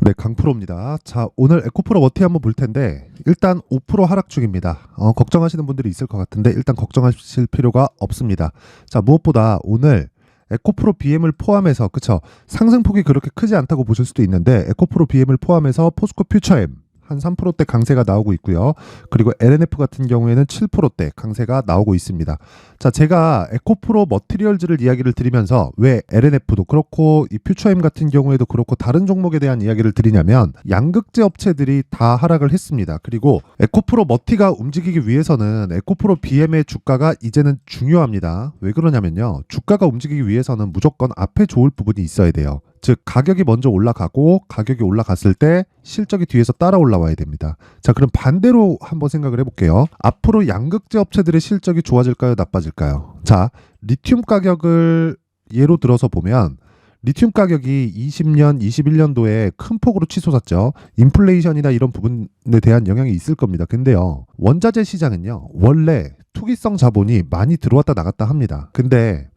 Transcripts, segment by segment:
네, 강프로입니다. 자, 오늘 에코프로 워티 한번 볼 텐데 일단 5% 하락 중입니다. 걱정하시는 분들이 있을 것 같은데 일단 걱정하실 필요가 없습니다. 자, 무엇보다 오늘 에코프로 BM을 포함해서 그쵸? 상승폭이 그렇게 크지 않다고 보실 수도 있는데 에코프로 BM을 포함해서 포스코 퓨처엠 한 3%대 강세가 나오고 있고요. 그리고 LNF 같은 경우에는 7%대 강세가 나오고 있습니다. 자, 제가 에코프로 머티리얼즈를 이야기를 드리면서 왜 LNF도 그렇고 이 퓨처엠 같은 경우에도 그렇고 다른 종목에 대한 이야기를 드리냐면 양극재 업체들이 다 하락을 했습니다. 그리고 에코프로 머티가 움직이기 위해서는 에코프로 BM의 주가가 이제는 중요합니다. 왜 그러냐면요. 주가가 움직이기 위해서는 무조건 앞에 좋을 부분이 있어야 돼요. 즉 가격이 먼저 올라가고 가격이 올라갔을 때 실적이 뒤에서 따라 올라와야 됩니다. 자, 그럼 반대로 한번 생각을 해볼게요. 앞으로 양극재 업체들의 실적이 좋아질까요? 나빠질까요? 자, 리튬 가격을 예로 들어서 보면 리튬 가격이 20년, 21년도에 큰 폭으로 치솟았죠. 인플레이션이나 이런 부분에 대한 영향이 있을 겁니다. 근데요, 원자재 시장은요, 원래 투기성 자본이 많이 들어왔다 나갔다 합니다. 근데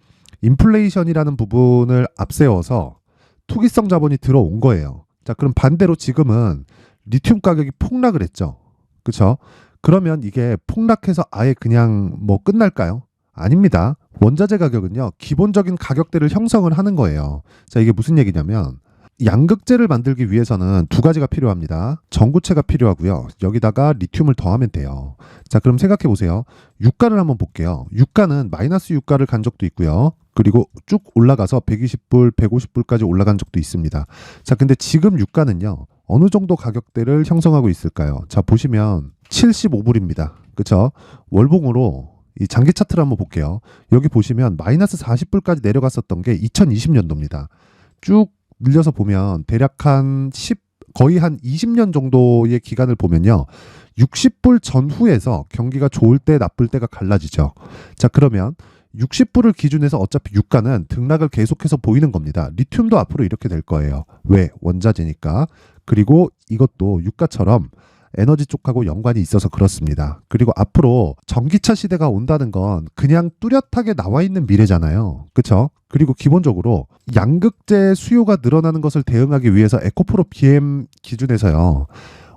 인플레이션이라는 부분을 앞세워서 투기성 자본이 들어온 거예요. 자, 그럼 반대로 지금은 리튬 가격이 폭락을 했죠. 그렇죠? 그러면 이게 폭락해서 아예 그냥 뭐 끝날까요? 아닙니다. 원자재 가격은요, 기본적인 가격대를 형성을 하는 거예요. 자, 이게 무슨 얘기냐면 양극재를 만들기 위해서는 두 가지가 필요합니다. 전구체가 필요하고요. 여기다가 리튬을 더하면 돼요. 자, 그럼 생각해 보세요. 유가를 한번 볼게요. 유가는 마이너스 유가를 간 적도 있고요. 그리고 쭉 올라가서 120불, 150불까지 올라간 적도 있습니다. 자, 근데 지금 유가는요, 어느 정도 가격대를 형성하고 있을까요? 자, 보시면 75불입니다. 그쵸? 월봉으로 이 장기 차트를 한번 볼게요. 여기 보시면 마이너스 40불까지 내려갔었던 게 2020년도입니다. 쭉 늘려서 보면 대략 거의 한 20년 정도의 기간을 보면요. 60불 전후에서 경기가 좋을 때 나쁠 때가 갈라지죠. 자, 그러면 60불을 기준해서 어차피 유가는 등락을 계속해서 보이는 겁니다. 리튬도 앞으로 이렇게 될 거예요. 왜? 원자재니까. 그리고 이것도 유가처럼 에너지 쪽하고 연관이 있어서 그렇습니다. 그리고 앞으로 전기차 시대가 온다는 건 그냥 뚜렷하게 나와 있는 미래잖아요. 그렇죠? 그리고 기본적으로 양극재 수요가 늘어나는 것을 대응하기 위해서 에코프로 BM 기준에서요.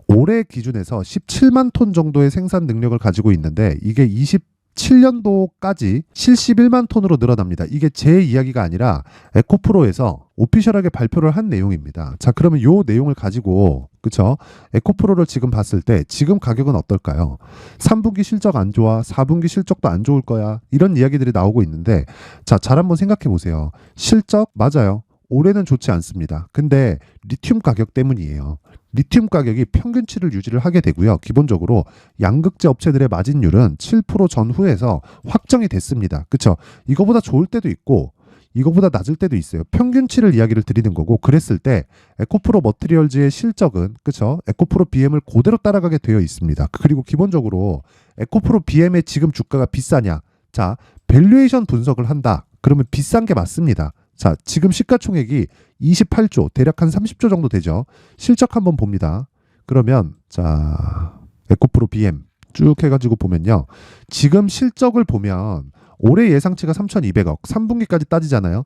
올해 기준에서 17만 톤 정도의 생산 능력을 가지고 있는데 이게 27년도까지 71만 톤으로 늘어납니다. 이게 제 이야기가 아니라 에코프로에서 오피셜하게 발표를 한 내용입니다. 자, 그러면 이 내용을 가지고 그쵸? 에코프로를 지금 봤을 때 지금 가격은 어떨까요? 3분기 실적 안 좋아, 4분기 실적도 안 좋을 거야, 이런 이야기들이 나오고 있는데 자, 잘 한번 생각해 보세요. 실적 맞아요. 올해는 좋지 않습니다. 근데 리튬 가격 때문이에요. 리튬 가격이 평균치를 유지를 하게 되고요. 기본적으로 양극재 업체들의 마진율은 7% 전후에서 확정이 됐습니다. 그렇죠? 이거보다 좋을 때도 있고 이거보다 낮을 때도 있어요. 평균치를 이야기를 드리는 거고 그랬을 때 에코프로 머티리얼즈의 실적은 그렇죠? 에코프로 BM을 그대로 따라가게 되어 있습니다. 그리고 기본적으로 에코프로 BM의 지금 주가가 비싸냐? 자, 밸류에이션 분석을 한다. 그러면 비싼 게 맞습니다. 자, 지금 시가총액이 28조, 대략 한 30조 정도 되죠. 실적 한번 봅니다. 그러면 자, 에코프로 BM 쭉 해가지고 보면요. 지금 실적을 보면 올해 예상치가 3,200억, 3분기까지 따지잖아요.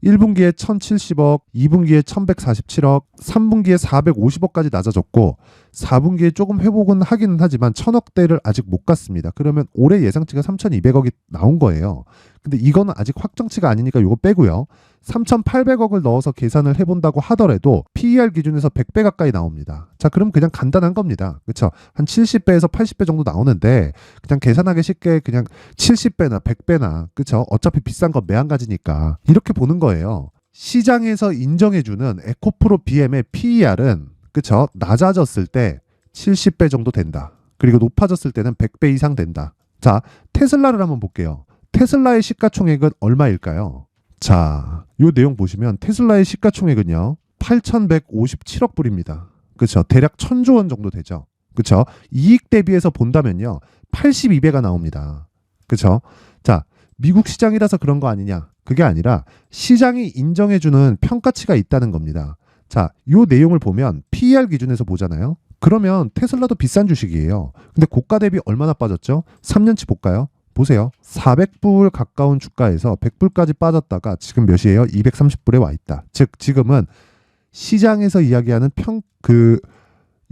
1분기에 1,070억, 2분기에 1,147억, 3분기에 450억까지 낮아졌고 4분기에 조금 회복은 하기는 하지만 1,000억대를 아직 못 갔습니다. 그러면 올해 예상치가 3,200억이 나온 거예요. 근데 이거는 아직 확정치가 아니니까 이거 빼고요. 3,800억을 넣어서 계산을 해본다고 하더라도 PER 기준에서 100배 가까이 나옵니다. 자, 그럼 그냥 간단한 겁니다. 그렇죠? 한 70배에서 80배 정도 나오는데 그냥 계산하기 쉽게 그냥 70배나 100배나 그렇죠? 어차피 비싼 건 매한가지니까 이렇게 보는 거예요. 시장에서 인정해주는 에코프로 BM의 PER은 그렇죠? 낮아졌을 때 70배 정도 된다. 그리고 높아졌을 때는 100배 이상 된다. 자, 테슬라를 한번 볼게요. 테슬라의 시가총액은 얼마일까요? 자, 요 내용 보시면 테슬라의 시가총액은요 8,157억 불입니다. 그렇죠? 대략 1,000조 원 정도 되죠. 그렇죠? 이익 대비해서 본다면요 82배가 나옵니다. 그렇죠? 자, 미국 시장이라서 그런 거 아니냐? 그게 아니라 시장이 인정해주는 평가치가 있다는 겁니다. 자, 요 내용을 보면 PER 기준에서 보잖아요. 그러면 테슬라도 비싼 주식이에요. 근데 고가 대비 얼마나 빠졌죠? 3년치 볼까요? 보세요. 400불 가까운 주가에서 100불까지 빠졌다가 지금 몇이에요? 230불에 와 있다. 즉 지금은 시장에서 이야기하는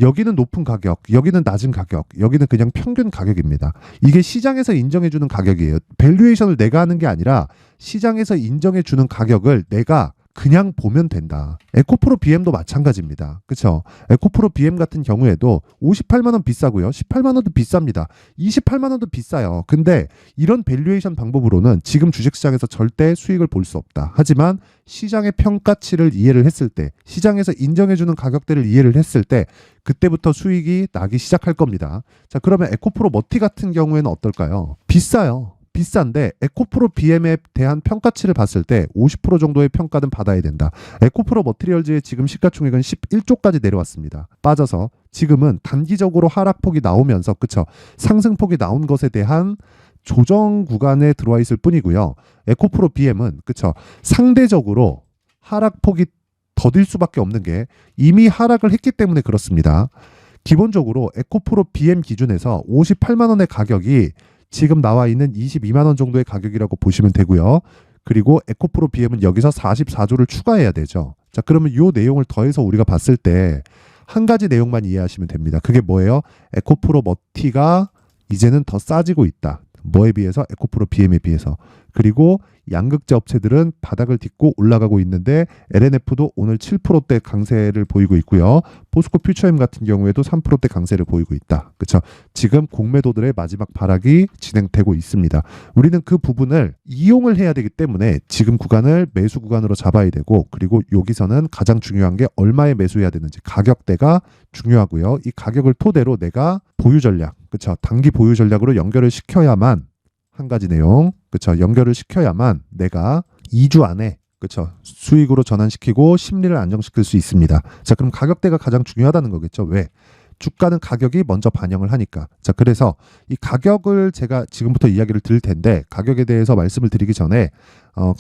여기는 높은 가격, 여기는 낮은 가격, 여기는 그냥 평균 가격입니다. 이게 시장에서 인정해주는 가격이에요. 밸류에이션을 내가 하는 게 아니라 시장에서 인정해주는 가격을 내가 그냥 보면 된다. 에코프로 BM도 마찬가지입니다. 그렇죠? 에코프로 BM 같은 경우에도 58만 원 비싸고요. 18만 원도 비쌉니다. 28만 원도 비싸요. 근데 이런 밸류에이션 방법으로는 지금 주식시장에서 절대 수익을 볼 수 없다. 하지만 시장의 평가치를 이해를 했을 때, 시장에서 인정해주는 가격대를 이해를 했을 때 그때부터 수익이 나기 시작할 겁니다. 자, 그러면 에코프로 머티 같은 경우에는 어떨까요? 비싸요. 비싼데 에코프로 BM에 대한 평가치를 봤을 때 50% 정도의 평가는 받아야 된다. 에코프로 머티리얼즈의 지금 시가총액은 11조까지 내려왔습니다. 빠져서 지금은 단기적으로 하락폭이 나오면서 그쵸? 상승폭이 나온 것에 대한 조정 구간에 들어와 있을 뿐이고요. 에코프로 BM은 그쵸? 상대적으로 하락폭이 더딜 수밖에 없는 게 이미 하락을 했기 때문에 그렇습니다. 기본적으로 에코프로 BM 기준에서 58만 원의 가격이 지금 나와 있는 22만 원 정도의 가격이라고 보시면 되고요. 그리고 에코프로 BM은 여기서 44조를 추가해야 되죠. 자, 그러면 이 내용을 더해서 우리가 봤을 때 한 가지 내용만 이해하시면 됩니다. 그게 뭐예요? 에코프로 머티가 이제는 더 싸지고 있다. 뭐에 비해서? 에코프로 BM에 비해서. 그리고 양극재 업체들은 바닥을 딛고 올라가고 있는데 LNF도 오늘 7%대 강세를 보이고 있고요. 포스코 퓨처엠 같은 경우에도 3%대 강세를 보이고 있다. 그렇죠? 지금 공매도들의 마지막 발악이 진행되고 있습니다. 우리는 그 부분을 이용을 해야 되기 때문에 지금 구간을 매수 구간으로 잡아야 되고 그리고 여기서는 가장 중요한 게 얼마에 매수해야 되는지 가격대가 중요하고요. 이 가격을 토대로 내가 보유 전략, 그렇죠? 단기 보유 전략으로 연결을 시켜야만 한 가지 내용, 그렇죠? 연결을 시켜야만 내가 2주 안에 그렇죠? 수익으로 전환시키고 심리를 안정시킬 수 있습니다. 자, 그럼 가격대가 가장 중요하다는 거겠죠? 왜? 주가는 가격이 먼저 반영을 하니까. 자, 그래서 이 가격을 제가 지금부터 이야기를 드릴 텐데 가격에 대해서 말씀을 드리기 전에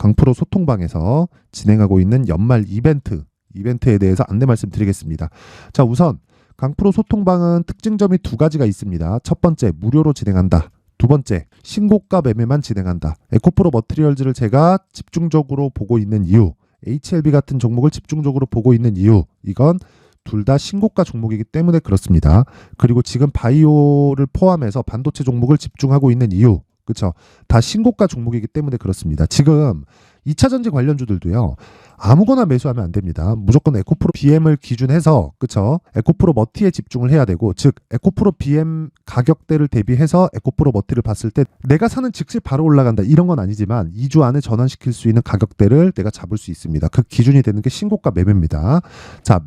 강프로 소통방에서 진행하고 있는 연말 이벤트에 대해서 안내 말씀드리겠습니다. 자, 우선 강프로 소통방은 특징점이 두 가지가 있습니다. 첫 번째, 무료로 진행한다. 두 번째, 신고가 매매만 진행한다. 에코프로 머티리얼즈를 제가 집중적으로 보고 있는 이유, HLB 같은 종목을 집중적으로 보고 있는 이유, 이건 둘 다 신고가 종목이기 때문에 그렇습니다. 그리고 지금 바이오를 포함해서 반도체 종목을 집중하고 있는 이유, 그렇죠? 다 신고가 종목이기 때문에 그렇습니다. 지금 2차전지 관련주들도요. 아무거나 매수하면 안 됩니다. 무조건 에코프로 BM을 기준해서 그쵸? 에코프로 머티에 집중을 해야 되고 즉 에코프로 BM 가격대를 대비해서 에코프로 머티를 봤을 때 내가 사는 즉시 바로 올라간다 이런 건 아니지만 2주 안에 전환시킬 수 있는 가격대를 내가 잡을 수 있습니다. 그 기준이 되는 게 신고가 매매입니다. 자,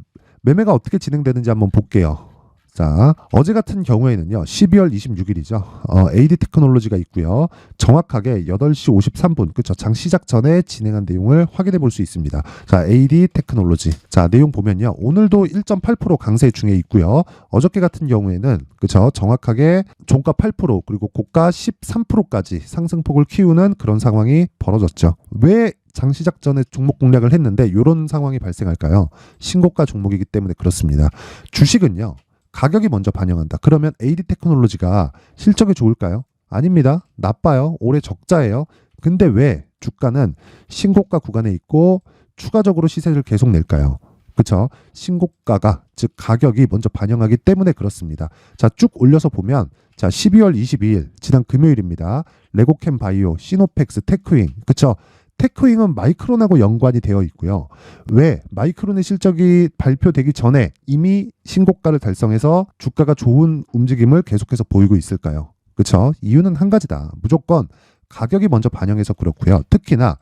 매매가 어떻게 진행되는지 한번 볼게요. 자, 어제 같은 경우에는요, 12월 26일이죠. AD 테크놀로지가 있고요. 정확하게 8시 53분, 그쵸? 장 시작 전에 진행한 내용을 확인해 볼 수 있습니다. 자, AD 테크놀로지. 자, 내용 보면요. 오늘도 1.8% 강세 중에 있고요. 어저께 같은 경우에는, 그쵸? 정확하게 종가 8%, 그리고 고가 13%까지 상승폭을 키우는 그런 상황이 벌어졌죠. 왜 장 시작 전에 종목 공략을 했는데 이런 상황이 발생할까요? 신고가 종목이기 때문에 그렇습니다. 주식은요. 가격이 먼저 반영한다. 그러면 AD 테크놀로지가 실적이 좋을까요? 아닙니다. 나빠요. 올해 적자예요. 근데 왜 주가는 신고가 구간에 있고 추가적으로 시세를 계속 낼까요? 그렇죠? 신고가가 즉 가격이 먼저 반영하기 때문에 그렇습니다. 자, 쭉 올려서 보면 자, 12월 22일 지난 금요일입니다. 레고캠 바이오, 시노펙스, 테크윙. 그렇죠? 테크윙은 마이크론하고 연관이 되어 있고요. 왜? 마이크론의 실적이 발표되기 전에 이미 신고가를 달성해서 주가가 좋은 움직임을 계속해서 보이고 있을까요? 그렇죠? 이유는 한 가지다. 무조건 가격이 먼저 반영해서 그렇고요. 특히나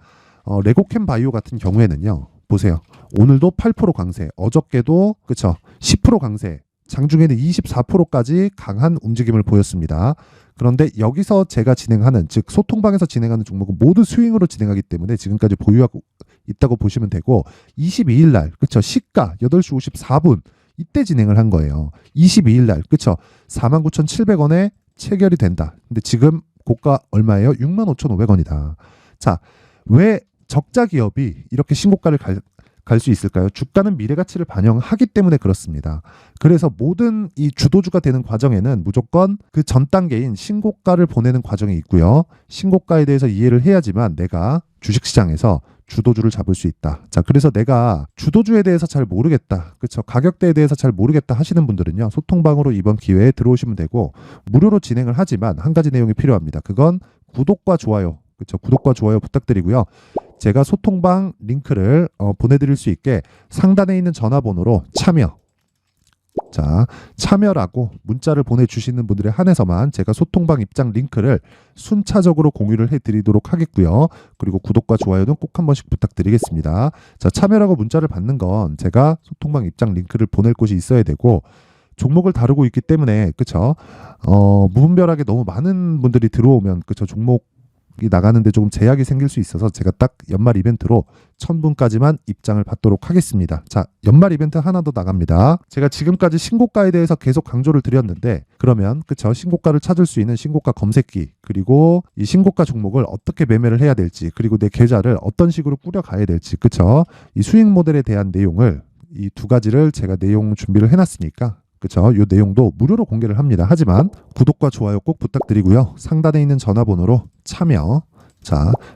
레고캠 바이오 같은 경우에는요. 보세요. 오늘도 8% 강세, 어저께도 그렇죠? 10% 강세, 장중에는 24%까지 강한 움직임을 보였습니다. 그런데 여기서 제가 진행하는 즉 소통방에서 진행하는 종목은 모두 스윙으로 진행하기 때문에 지금까지 보유하고 있다고 보시면 되고 22일 날 그쵸 시가 8시 54분 이때 진행을 한 거예요. 22일 날 그쵸 49,700원에 체결이 된다. 근데 지금 고가 얼마예요? 65,500원이다. 자, 왜 적자 기업이 이렇게 신고가를 갈 수 있을까요? 주가는 미래 가치를 반영하기 때문에 그렇습니다. 그래서 모든 이 주도주가 되는 과정에는 무조건 그 전 단계인 신고가를 보내는 과정이 있고요. 신고가에 대해서 이해를 해야지만 내가 주식시장에서 주도주를 잡을 수 있다. 자, 그래서 내가 주도주에 대해서 잘 모르겠다. 그쵸? 가격대에 대해서 잘 모르겠다 하시는 분들은요, 소통방으로 이번 기회에 들어오시면 되고, 무료로 진행을 하지만 한 가지 내용이 필요합니다. 그건 구독과 좋아요. 그쵸? 구독과 좋아요 부탁드리고요. 제가 소통방 링크를 보내드릴 수 있게 상단에 있는 전화번호로 참여라고 문자를 보내주시는 분들에 한해서만 제가 소통방 입장 링크를 순차적으로 공유를 해드리도록 하겠고요. 그리고 구독과 좋아요는 꼭 한 번씩 부탁드리겠습니다. 자, 참여라고 문자를 받는 건 제가 소통방 입장 링크를 보낼 곳이 있어야 되고, 종목을 다루고 있기 때문에, 그쵸? 무분별하게 너무 많은 분들이 들어오면, 그쵸? 종목이 나가는데 조금 제약이 생길 수 있어서 제가 딱 연말 이벤트로 1000분까지만 입장을 받도록 하겠습니다. 자, 연말 이벤트 하나 더 나갑니다. 제가 지금까지 신고가에 대해서 계속 강조를 드렸는데, 그러면 그쵸? 신고가를 찾을 수 있는 신고가 검색기, 그리고 이 신고가 종목을 어떻게 매매를 해야 될지, 그리고 내 계좌를 어떤 식으로 꾸려가야 될지, 그쵸? 이 수익 모델에 대한 내용을, 이 두 가지를 제가 내용 준비를 해놨으니까, 그쵸? 이 내용도 무료로 공개를 합니다. 하지만 구독과 좋아요 꼭 부탁드리고요. 상단에 있는 전화번호로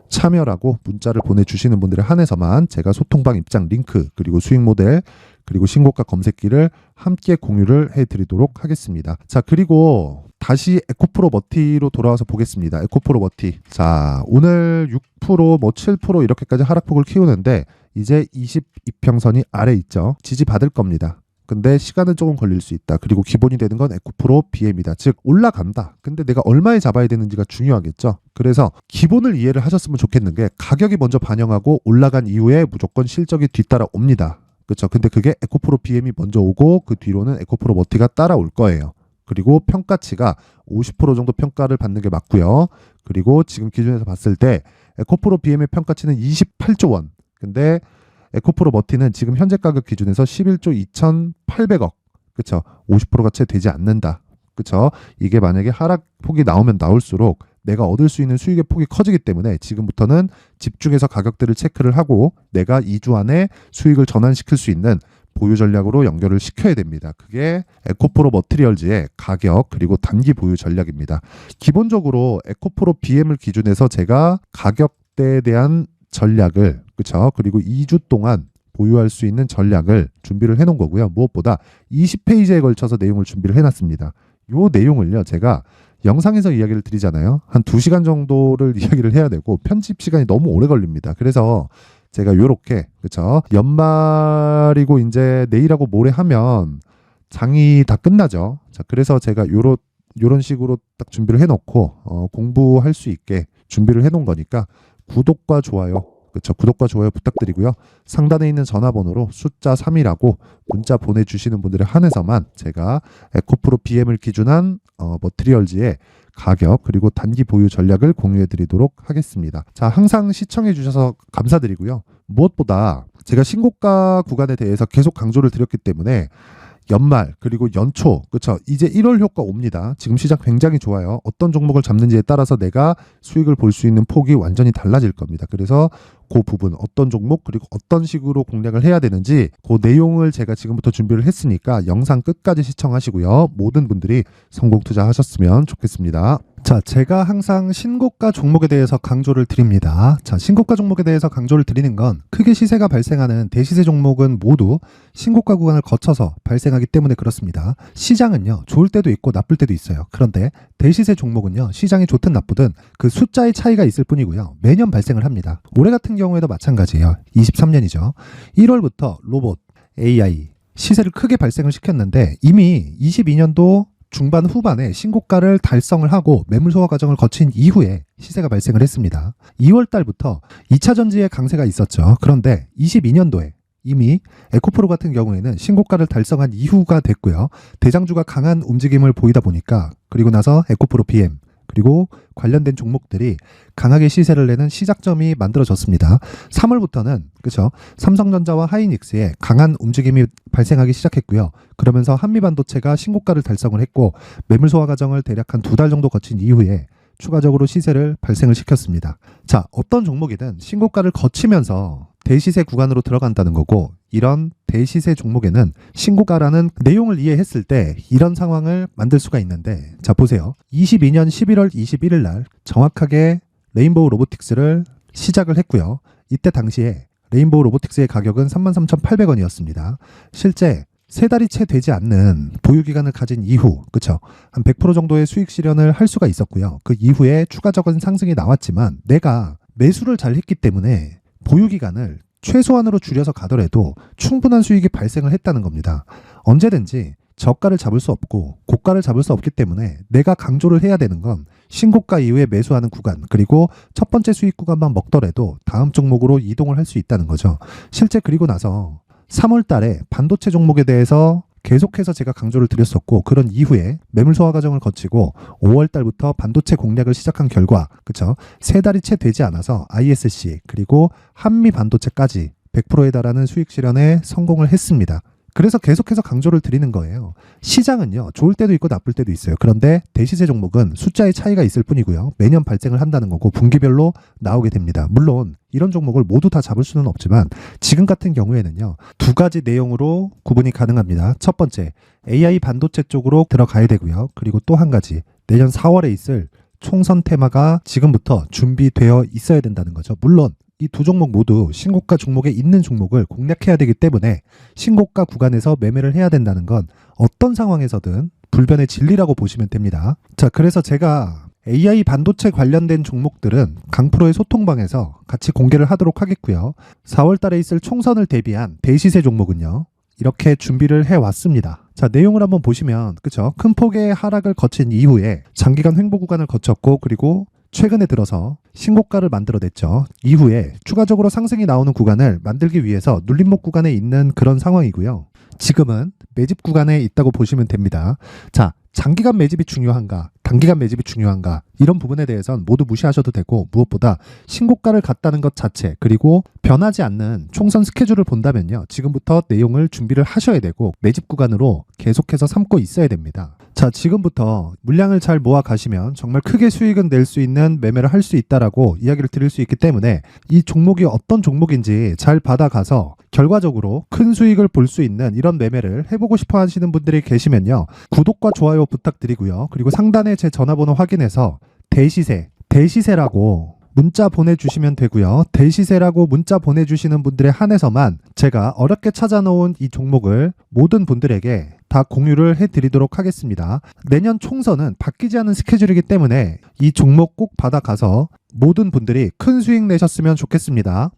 참여라고 문자를 보내주시는 분들에 한해서만 제가 소통방 입장 링크, 그리고 수익 모델, 그리고 신고가 검색기를 함께 공유를 해드리도록 하겠습니다. 자, 그리고 다시 에코프로 머티로 돌아와서 보겠습니다. 에코프로 머티. 자, 오늘 6%, 7% 이렇게까지 하락폭을 키우는데, 이제 22평선이 아래 있죠. 지지받을 겁니다. 근데 시간은 조금 걸릴 수 있다. 그리고 기본이 되는 건 에코프로 BM이다. 즉 올라간다. 근데 내가 얼마에 잡아야 되는지가 중요하겠죠. 그래서 기본을 이해를 하셨으면 좋겠는 게, 가격이 먼저 반영하고 올라간 이후에 무조건 실적이 뒤따라 옵니다. 그렇죠? 근데 그게 에코프로 BM이 먼저 오고 그 뒤로는 에코프로 머티가 따라올 거예요. 그리고 평가치가 50% 정도 평가를 받는 게 맞고요. 그리고 지금 기준에서 봤을 때 에코프로 BM의 평가치는 28조 원. 근데 에코프로 머티는 지금 현재 가격 기준에서 11조 2,800억. 그쵸? 50%가 채 되지 않는다. 그쵸? 이게 만약에 하락폭이 나오면 나올수록 내가 얻을 수 있는 수익의 폭이 커지기 때문에 지금부터는 집중해서 가격대를 체크를 하고 내가 2주 안에 수익을 전환시킬 수 있는 보유 전략으로 연결을 시켜야 됩니다. 그게 에코프로 머티리얼즈의 가격, 그리고 단기 보유 전략입니다. 기본적으로 에코프로 BM을 기준해서 제가 가격대에 대한 전략을, 그쵸? 그리고 2주 동안 보유할 수 있는 전략을 준비를 해놓은 거고요. 무엇보다 20페이지에 걸쳐서 내용을 준비를 해놨습니다. 요 내용을요, 제가 영상에서 이야기를 드리잖아요. 한 2시간 정도를 이야기를 해야 되고 편집 시간이 너무 오래 걸립니다. 그래서 제가 요렇게, 그쵸? 연말이고 이제 내일하고 모레 하면 장이 다 끝나죠. 자, 그래서 제가 요런 식으로 딱 준비를 해놓고 공부할 수 있게 준비를 해놓은 거니까 구독과 좋아요, 그쵸? 구독과 좋아요 부탁드리고요. 상단에 있는 전화번호로 숫자 3이라고 문자 보내주시는 분들에 한해서만 제가 에코프로 BM을 기준한 머티리얼즈의 가격, 그리고 단기 보유 전략을 공유해 드리도록 하겠습니다. 자, 항상 시청해 주셔서 감사드리고요. 무엇보다 제가 신고가 구간에 대해서 계속 강조를 드렸기 때문에 연말 그리고 연초, 그쵸? 이제 1월 효과 옵니다. 지금 시장 굉장히 좋아요. 어떤 종목을 잡는지에 따라서 내가 수익을 볼 수 있는 폭이 완전히 달라질 겁니다. 그래서 그 부분, 어떤 종목 그리고 어떤 식으로 공략을 해야 되는지 그 내용을 제가 지금부터 준비를 했으니까 영상 끝까지 시청하시고요. 모든 분들이 성공 투자하셨으면 좋겠습니다. 자, 제가 항상 신고가 종목에 대해서 강조를 드립니다. 자, 신고가 종목에 대해서 강조를 드리는 건 크게 시세가 발생하는 대시세 종목은 모두 신고가 구간을 거쳐서 발생하기 때문에 그렇습니다. 시장은요, 좋을 때도 있고 나쁠 때도 있어요. 그런데 대시세 종목은요, 시장이 좋든 나쁘든 그 숫자의 차이가 있을 뿐이고요. 매년 발생을 합니다. 올해 같은 경우에도 마찬가지예요. 23년이죠. 1월부터 로봇, AI, 시세를 크게 발생을 시켰는데 이미 22년도 중반 후반에 신고가를 달성을 하고 매물 소화 과정을 거친 이후에 시세가 발생을 했습니다. 2월 달부터 2차 전지의 강세가 있었죠. 그런데 22년도에 이미 에코프로 같은 경우에는 신고가를 달성한 이후가 됐고요. 대장주가 강한 움직임을 보이다 보니까, 그리고 나서 에코프로 BM 그리고 관련된 종목들이 강하게 시세를 내는 시작점이 만들어졌습니다. 3월부터는 그렇죠, 삼성전자와 하이닉스의 강한 움직임이 발생하기 시작했고요. 그러면서 한미반도체가 신고가를 달성을 했고 매물 소화 과정을 대략 한 2달 정도 거친 이후에 추가적으로 시세를 발생을 시켰습니다. 자, 어떤 종목이든 신고가를 거치면서 대시세 구간으로 들어간다는 거고, 이런 대시세 종목에는 신고가라는 내용을 이해했을 때 이런 상황을 만들 수가 있는데, 자 보세요. 22년 11월 21일 날 정확하게 레인보우 로보틱스를 시작을 했고요. 이때 당시에 레인보우 로보틱스의 가격은 33,800원이었습니다. 실제 3달이 채 되지 않는 보유기간을 가진 이후, 그쵸? 한 100% 정도의 수익 실현을 할 수가 있었고요. 그 이후에 추가적인 상승이 나왔지만 내가 매수를 잘 했기 때문에 보유기간을 최소한으로 줄여서 가더라도 충분한 수익이 발생을 했다는 겁니다. 언제든지 저가를 잡을 수 없고 고가를 잡을 수 없기 때문에 내가 강조를 해야 되는 건 신고가 이후에 매수하는 구간, 그리고 첫 번째 수익 구간만 먹더라도 다음 종목으로 이동을 할 수 있다는 거죠. 실제 그리고 나서 3월 달에 반도체 종목에 대해서 계속해서 제가 강조를 드렸었고, 그런 이후에 매물 소화 과정을 거치고 5월 달부터 반도체 공략을 시작한 결과, 그쵸? 3달이 채 되지 않아서 ISC 그리고 한미 반도체까지 100%에 달하는 수익 실현에 성공을 했습니다. 그래서 계속해서 강조를 드리는 거예요. 시장은요, 좋을 때도 있고 나쁠 때도 있어요. 그런데 대시세 종목은 숫자의 차이가 있을 뿐이고요. 매년 발생을 한다는 거고 분기별로 나오게 됩니다. 물론 이런 종목을 모두 다 잡을 수는 없지만 지금 같은 경우에는요, 두 가지 내용으로 구분이 가능합니다. 첫 번째, AI 반도체 쪽으로 들어가야 되고요. 그리고 또 한 가지, 내년 4월에 있을 총선 테마가 지금부터 준비되어 있어야 된다는 거죠. 물론 이 두 종목 모두 신고가 종목에 있는 종목을 공략해야 되기 때문에 신고가 구간에서 매매를 해야 된다는 건 어떤 상황에서든 불변의 진리라고 보시면 됩니다. 자, 그래서 제가 AI 반도체 관련된 종목들은 강프로의 소통방에서 같이 공개를 하도록 하겠고요. 4월 달에 있을 총선을 대비한 대시세 종목은요, 이렇게 준비를 해왔습니다. 자, 내용을 한번 보시면, 그쵸? 큰 폭의 하락을 거친 이후에 장기간 횡보 구간을 거쳤고, 그리고 최근에 들어서 신고가를 만들어냈죠. 이후에 추가적으로 상승이 나오는 구간을 만들기 위해서 눌림목 구간에 있는 그런 상황이고요. 지금은 매집 구간에 있다고 보시면 됩니다. 자, 장기간 매집이 중요한가, 단기간 매집이 중요한가, 이런 부분에 대해서는 모두 무시하셔도 되고, 무엇보다 신고가를 갔다는 것 자체, 그리고 변하지 않는 총선 스케줄을 본다면요, 지금부터 내용을 준비를 하셔야 되고 매집 구간으로 계속해서 삼고 있어야 됩니다. 자, 지금부터 물량을 잘 모아 가시면 정말 크게 수익은 낼 수 있는 매매를 할 수 있다라고 이야기를 드릴 수 있기 때문에 이 종목이 어떤 종목인지 잘 받아가서 결과적으로 큰 수익을 볼 수 있는 이런 매매를 해보고 싶어 하시는 분들이 계시면요, 구독과 좋아요 부탁드리고요. 그리고 상단에 제 전화번호 확인해서 대시세라고 문자 보내주시면 되고요. 대시세라고 문자 보내주시는 분들에 한해서만 제가 어렵게 찾아놓은 이 종목을 모든 분들에게 다 공유를 해드리도록 하겠습니다. 내년 총선은 바뀌지 않은 스케줄이기 때문에 이 종목 꼭 받아가서 모든 분들이 큰 수익 내셨으면 좋겠습니다.